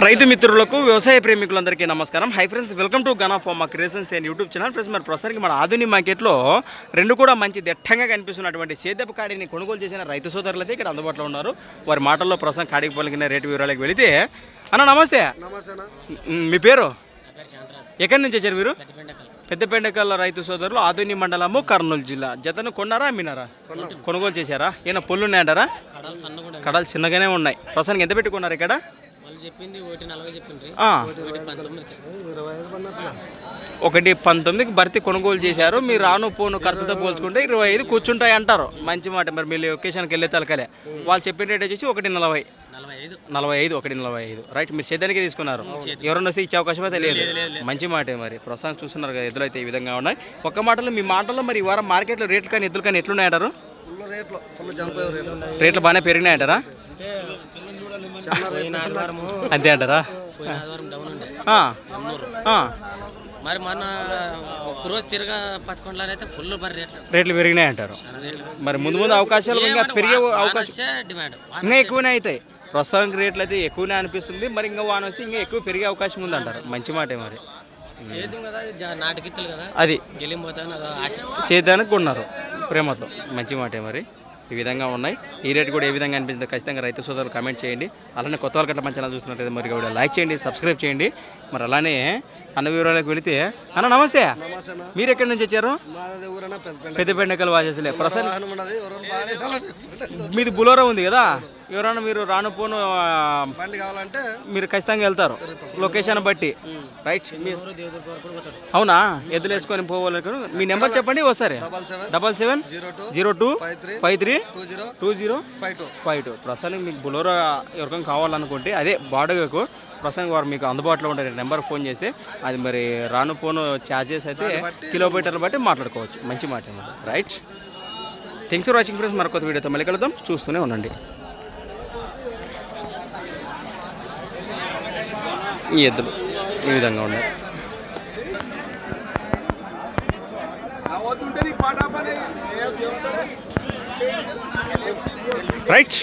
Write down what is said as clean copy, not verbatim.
రైతు మిత్రులకు వ్యవసాయ ప్రేమికులందరికీ నమస్కారం. హై ఫ్రెండ్స్, వెల్కమ్ టు గన్ ఆఫ్ మా creations and YouTube channel. Friends, మరి ప్రస్తుతానికి మన ఆధునిక మార్కెట్లో రెండు కూడా మంచి దట్టంగా కనిపిస్తున్నటువంటి సేద్యపు కాడిని కొనుగోలు చేసిన రైతు సోదరులు అయితే ఇక్కడ అందుబాటులో ఉన్నారు. వారి మాటల్లో ప్రస్తుతం కాడికి పలికిన రేటు వివరాలకు వెళితే, అన్న నమస్తే. మీ పేరు? ఎక్కడి నుంచి వచ్చారు మీరు? పెద్దపెండకల్ రైతు సోదరులు, ఆధునిక మండలము, కర్నూలు జిల్లా. జతను కొన్నారా అమ్మినారా? కొనుగోలు చేశారా? ఏమైనా పొల్లు ఉన్నాయంటారా? కడలు చిన్నగానే ఉన్నాయి. ప్రస్తుతానికి ఎంత పెట్టుకున్నారు ఇక్కడ? ఒకటి 19కి భర్తీ కొనుగోలు చేశారు. మీరు రాను పోను ఖర్చుతో పోల్చుకుంటే 25 కూర్చుంటాయి అంటారు. మంచి మాట. మరి మీరు లొకేషన్కి వెళ్ళే తలకలే వాళ్ళు చెప్పిన రేట్ వచ్చి 1.40, 1.45 రైట్. మీరు సేద్యానికి తీసుకున్నారు. ఎవరన్నా వస్తే ఇచ్చే అవకాశం అయితే లేదు. మంచి మాట. మరి ప్రస్తుతం చూస్తున్నారు కదా, ఎద్దులు అయితే ఈ విధంగా ఉన్నాయి. ఒక్క మాటలో మీ మాటల్లో మరి ఈ వారం మార్కెట్లో రేట్లు కానీ ఎద్దులు కానీ ఎట్లున్నాయంటారు? రేట్లు బాగానే పెరిగినాయంటారా? అంతే అంటారా? మరి మన ఒక్కరోజు తిరగా 11 అయితే ఫుల్ రేట్లు పెరిగినాయి అంటారు. మరి ముందు ముందు అవకాశాలు ఇంకా పెరిగే అవకాశం ఇంకా ఎక్కువనే అవుతాయి. ప్రస్తుతానికి రేట్లు అయితే ఎక్కువనే అనిపిస్తుంది. మరి ఇంకా వాన వస్తే ఇంకా ఎక్కువ పెరిగే అవకాశం ఉంది అంటారు. మంచి మాటే. మరి అది సేద్యానికి కొన్నారు ప్రేమతో. మంచి మాటే. మరి ఈ విధంగా ఉన్నాయి. ఈ రేట్ కూడా ఏ విధంగా అనిపిస్తుంది ఖచ్చితంగా రైతు సోదరులు కామెంట్ చేయండి. అలానే కొత్త వాళ్ళకి మంచి ఛానల్ చూస్తున్నట్లయితే మరి కూడా లైక్ చేయండి, సబ్స్క్రైబ్ చేయండి. మరి అలానే అన్న వివరాలకు వెళితే, అన్న నమస్తే. మీరు ఎక్కడి నుంచి వచ్చారు? పెద్దపెండకల్ వాచేసలే. ప్రస్తుతం మీది బులోరా ఉంది కదా, ఎవరైనా మీరు రాను పోను మీరు ఖచ్చితంగా వెళ్తారు లొకేషన్ బట్టి, రైట్? అవునా? ఎద్దులు వేసుకొని పోవాలి. మీ నెంబర్ చెప్పండి ఒకసారి. 7702532052. ప్రస్తుతానికి మీకు బులోరా ఎవరికైనా కావాలనుకుంటే అదే బాడుగకు ప్రస్తుతానికి వారు మీకు అందుబాటులో ఉండే నెంబర్ ఫోన్ చేస్తే అది మరి రాను పోను ఛార్జెస్ అయితే కిలోమీటర్లు బట్టి మాట్లాడుకోవచ్చు. మంచి మాట. Right. Thanks for watching friends. మరొక వీడియోతో మళ్ళీ కలుద్దాం. చూస్తూనే ఉండండి. ఈ ఎద్దులు ఈ విధంగా ఉన్నాయి. రైట్.